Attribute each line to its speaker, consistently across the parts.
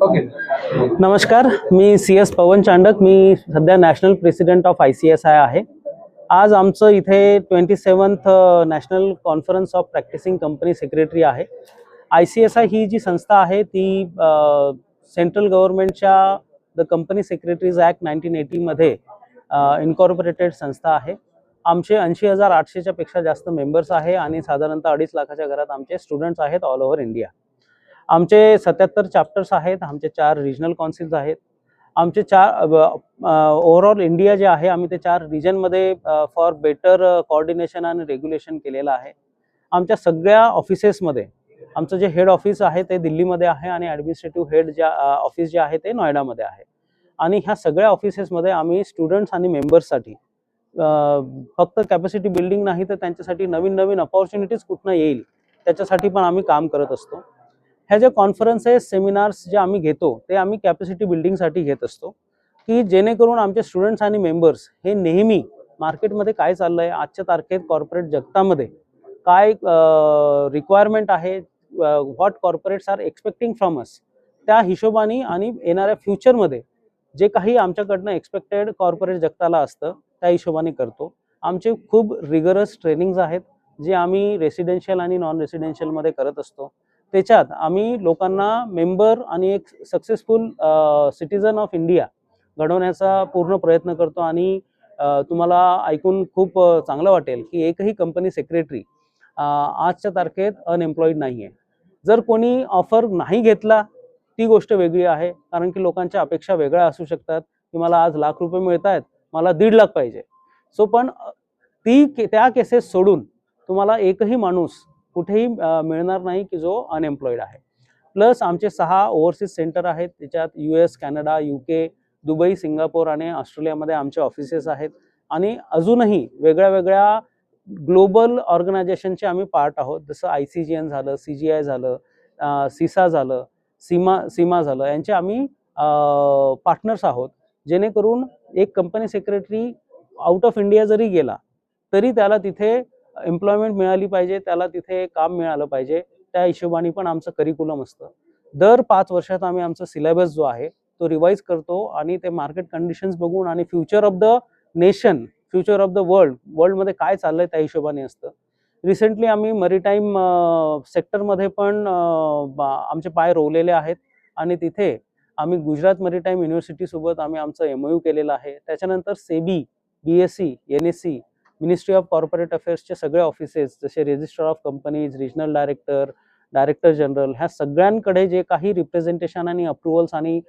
Speaker 1: Okay.
Speaker 2: नमस्कार, मी CS पवन चांडक. मी सध्या national president of ICSI आहे. आज आमचं इथे 27th national conference of practising company secretary आहे. ICSI ही जी संस्था आहे ती सेंट्रल गव्हर्नमेंटच्या द कंपनी सेक्रेटरीज ॲक्ट 1980 मध्ये इन्कॉर्पोरेटेड संस्था आहे. आमचे 80,800च्या पेक्षा जास्त मेंबर्स आहे आणि साधारणतः 2.5 लाखाच्या घरात आमचे स्टुडंट्स आहेत ऑल ओव्हर इंडिया. आमचे 77 चॅप्टर्स आहेत. आमचे 4 रिजनल काउन्सिल्स आहेत. आमचे 4 ओव्हरऑल इंडिया जे आहे आम्ही ते 4 रिजनमध्ये फॉर बेटर कोऑर्डिनेशन आणि रेग्युलेशन केलेलं आहे. आमच्या सगळ्या ऑफिसेसमध्ये आमचं जे हेड ऑफिस आहे ते दिल्लीमध्ये आहे आणि ॲडमिनिस्ट्रेटिव्ह हेड ज्या ऑफिस जे आहे ते नोएडामध्ये आहे. आणि ह्या सगळ्या ऑफिसेसमध्ये आम्ही स्टुडंट्स आणि मेंबर्ससाठी फक्त कॅपॅसिटी बिल्डिंग नाही तर त्यांच्यासाठी नवीन नवीन अपॉर्च्युनिटीज कुठनं येईल त्याच्यासाठी पण आम्ही काम करत असतो. ह्या जे कॉन्फरन्सेस सेमिनार्स जे आम्ही घेतो ते आम्ही कॅपॅसिटी बिल्डिंगसाठी घेत असतो की जेणेकरून आमचे स्टुडंट्स आणि मेंबर्स हे नेहमी मार्केटमध्ये काय चाललं आहे, आजच्या तारखेत कॉर्पोरेट जगतामध्ये काय रिक्वायरमेंट आहे, what corporates are expecting from us, त्या हिशोबाने आणि येणाऱ्या फ्युचरमध्ये जे काही आमच्याकडनं एक्सपेक्टेड कॉर्पोरेट जगताला असतं त्या हिशोबाने करतो. आमचे खूप रिगरस ट्रेनिंग्ज आहेत जे आम्ही रेसिडेन्शियल आणि नॉन रेसिडेन्शियलमध्ये करत असतो. त्याच्यात आम्ही लोकांना मेंबर आणि एक सक्सेसफुल सिटीजन ऑफ इंडिया घडवण्याचा पूर्ण प्रयत्न करतो. आणि तुम्हाला ऐकून खूप चांगलं वाटेल की एकही कंपनी सेक्रेटरी आजच्या तारखेत अनएम्प्लॉईड नाही आहे. जर कोणी ऑफर नाही घेतला ती गोष्ट वेगळी आहे, कारण की लोकांच्या अपेक्षा वेगळ्या असू शकतात की मला आज ₹1,00,000 मिळत आहेत, मला 1,50,000 पाहिजे. सो पण त्या केसेस सोडून तुम्हाला एकही माणूस कुठेही मिळणार नाही की जो अनएम्प्लॉईड आहे. प्लस आमचे 6 ओव्हरसीज सेंटर आहेत. त्याच्यात US, Canada, UK, Dubai, Singapore आणि ऑस्ट्रेलियामध्ये आमचे ऑफिसेस आहेत. आणि अजूनही वेगळ्या वेगळ्या ग्लोबल ऑर्गनायझेशनचे आम्ही पार्ट आहोत. जसं ICGN झालं, CGI झालं, CISA झालं, सीमा झालं, यांचे आम्ही पार्टनर्स आहोत. जेणेकरून एक company secretary out of India जरी गेला तरी त्याला तिथे एम्प्लॉयमेंट मिळाली पाहिजे, त्याला तिथे काम मिळालं पाहिजे. त्या हिशोबाने पण आमचं करिक्युलम असतं. दर 5 वर्षात आम्ही आमचा सिलेबस जो आहे तो रिवाईज करतो आणि ते मार्केट कंडिशन्स बघून आणि future of the nation, future of the वर्ल्डमध्ये काय चाललंय त्या हिशोबाने असतं. रिसेंटली आम्ही मरीटाईम सेक्टरमध्ये पण आमचे पाय रोवलेले आहेत आणि तिथे आम्ही गुजरात मरीटाईम युनिव्हर्सिटीसोबत आम्ही आमचं MOU केलेलं आहे. त्याच्यानंतर SEBI, BSE, NSE, ministry of corporate अफेअर्सचे सगळे ऑफिसेस जसे registrar of companies, regional director, director general, ह्या सगळ्यांकडे जे काही रिप्रेझेंटेशन आणि अप्रुव्हल्स आणि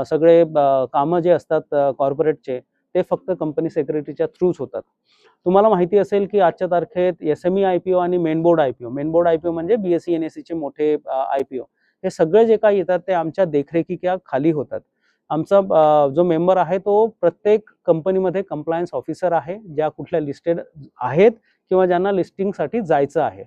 Speaker 2: सगळे कामं जे असतात कॉर्पोरेटचे ते फक्त कंपनी सेक्रेटरीच्या थ्रूच होतात. तुम्हाला माहिती असेल की आजच्या तारखेत SME IPO आणि मेन बोर्ड IPO म्हणजे BSE NSEचे मोठे IPO, हे सगळे जे काही येतात ते आमच्या देखरेखीच्या खाली होतात. आमचा जो मेंबर आहे तो प्रत्येक कंपनीमध्ये कंप्लायन्स ऑफिसर आहे, ज्या कुठल्या लिस्टेड आहेत किंवा ज्यांना लिस्टिंगसाठी जायचं आहे.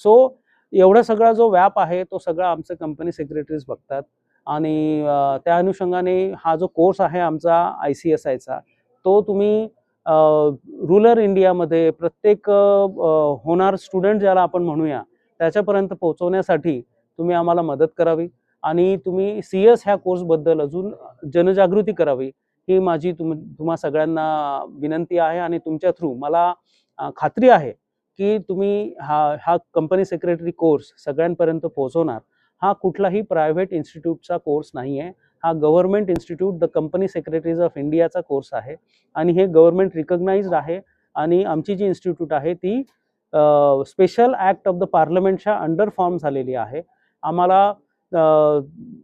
Speaker 2: सो एवढा सगळा जो व्याप आहे तो सगळा आमचे कंपनी सेक्रेटरीज बघतात. आणि त्या अनुषंगाने हा जो कोर्स आहे आमचा ICSIचा तो तुम्ही रुरल इंडियामध्ये प्रत्येक होणार स्टुडंट ज्याला आपण म्हणूया त्याच्यापर्यंत पोहोचवण्यासाठी तुम्ही आम्हाला मदत करावी आणि तुम्ही CS ह्या कोर्सबद्दल अजून जनजागृती करावी ही माझी तुम्हा सगळ्यांना विनंती आहे. आणि तुमच्या थ्रू मला खात्री आहे की तुम्ही हा कंपनी सेक्रेटरी कोर्स सगळ्यांपर्यंत पोहोचवणार. हा कुठलाही प्रायव्हेट इन्स्टिट्यूटचा कोर्स नाही आहे. हा government institute the company secretaries of इंडियाचा कोर्स आहे आणि हे गव्हर्नमेंट रिकग्नाइज्ड आहे. आणि आमची जी इन्स्टिट्यूट आहे ती स्पेशल ॲक्ट ऑफ द पार्लमेंटच्या अंडर फॉर्म झालेली आहे. आम्हाला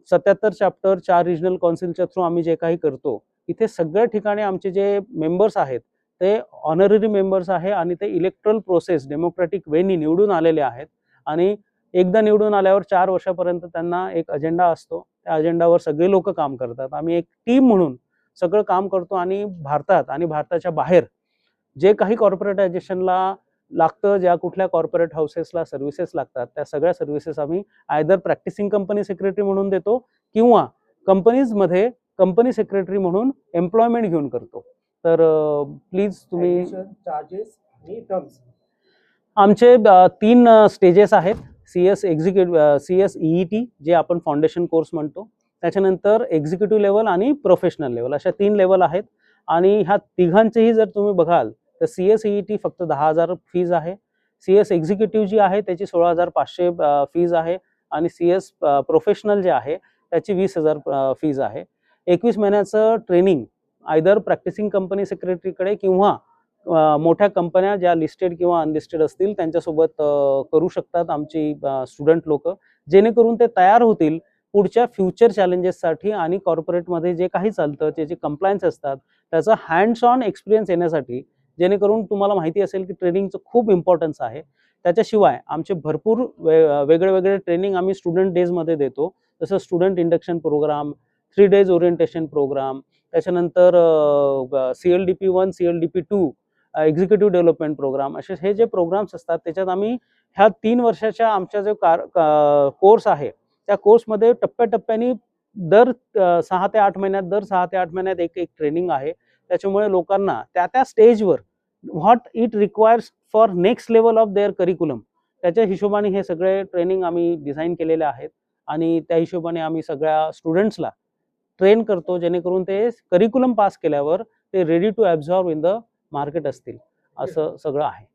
Speaker 2: 77 चॅप्टर 4 रिजनल काउन्सिलच्या थ्रू आम्ही जे काही करतो इथे सगळ्या ठिकाणी आमचे जे मेंबर्स आहेत ते ऑनररी मेंबर्स आहे आणि ते इलेक्ट्रल प्रोसेस डेमोक्रॅटिक वेनी निवडून आलेले आहेत. आणि एकदा निवडून आल्यावर 4 वर्षापर्यंत त्यांना एक अजेंडा असतो. त्या अजेंडावर सगळे लोक काम करतात. आम्ही एक टीम म्हणून सगळं काम करतो आणि भारतात आणि भारताच्या बाहेर जे काही कॉर्पोरेटायझेशनला लागतं, ज्या कुठल्या कॉर्पोरेट हाऊसेसला सर्व्हिसेस लागतात त्या सगळ्या सर्व्हिसेस आम्ही आयदर प्रॅक्टिसिंग कंपनी सेक्रेटरी म्हणून देतो किंवा कंपनीजमध्ये कंपनी सेक्रेटरी म्हणून एम्प्लॉयमेंट घेऊन करतो. तर प्लीज तुम्ही
Speaker 1: चार्जेस आणि टर्म्स
Speaker 2: आमचे 3 स्टेजेस आहेत. CS EET जे आपण फाउंडेशन कोर्स म्हणतो, त्याच्यानंतर एक्झिक्युटिव्ह लेवल आणि प्रोफेशनल लेवल अशा 3 लेवल आहेत. आणि ह्या तिघांचेही जर तुम्ही बघाल तर CS-CET फक्त 10,000 फीज आहे. CS एक्झिक्युटिव्ह जी आहे त्याची 16,500 फीज आहे. आणि CS प्रोफेशनल जे आहे त्याची 20,000 फीज आहे. 21 महिन्याचं ट्रेनिंग आयदर प्रॅक्टिसिंग कंपनी सेक्रेटरीकडे किंवा मोठ्या कंपन्या ज्या लिस्टेड किंवा अनलिस्टेड असतील त्यांच्यासोबत करू शकतात आमची स्टुडंट लोक, जेणेकरून ते तयार होतील पुढच्या फ्युचर चॅलेंजेससाठी आणि कॉर्पोरेटमध्ये जे काही चालतं त्याचे कंप्लायन्स असतात त्याचा हँड्स ऑन एक्सपिरियन्स येण्यासाठी, जेणेकरून तुम्हाला माहिती असेल की ट्रेनिंगचं खूप इम्पॉर्टन्स आहे. त्याच्याशिवाय आमचे भरपूर वेगळे वेगळे ट्रेनिंग आम्ही स्टुडंट डेजमध्ये देतो, जसं student induction programme, 3 days orientation programme, त्याच्यानंतर CLDP1 CLDP2 executive development programme, असे हे जे प्रोग्राम्स असतात त्याच्यात आम्ही ह्या 3 वर्षाच्या आमच्या जो कोर्स आहे त्या कोर्समध्ये टप्प्याटप्प्याने दर 6 ते 8 महिन्यात दर 6 ते 8 महिन्यात एक एक ट्रेनिंग आहे. त्याच्यामुळे लोकांना त्या त्या स्टेजवर what it requires for next level of their curriculum त्याच्या हिशोबाने हे सगळे ट्रेनिंग आम्ही डिझाईन केलेले आहेत. आणि त्या हिशोबाने आम्ही सगळ्या स्टुडंट्सला ट्रेन करतो, जेणेकरून ते करिक्युलम पास केल्यावर ते ready to absorb in the market असतील, असं सगळं आहे.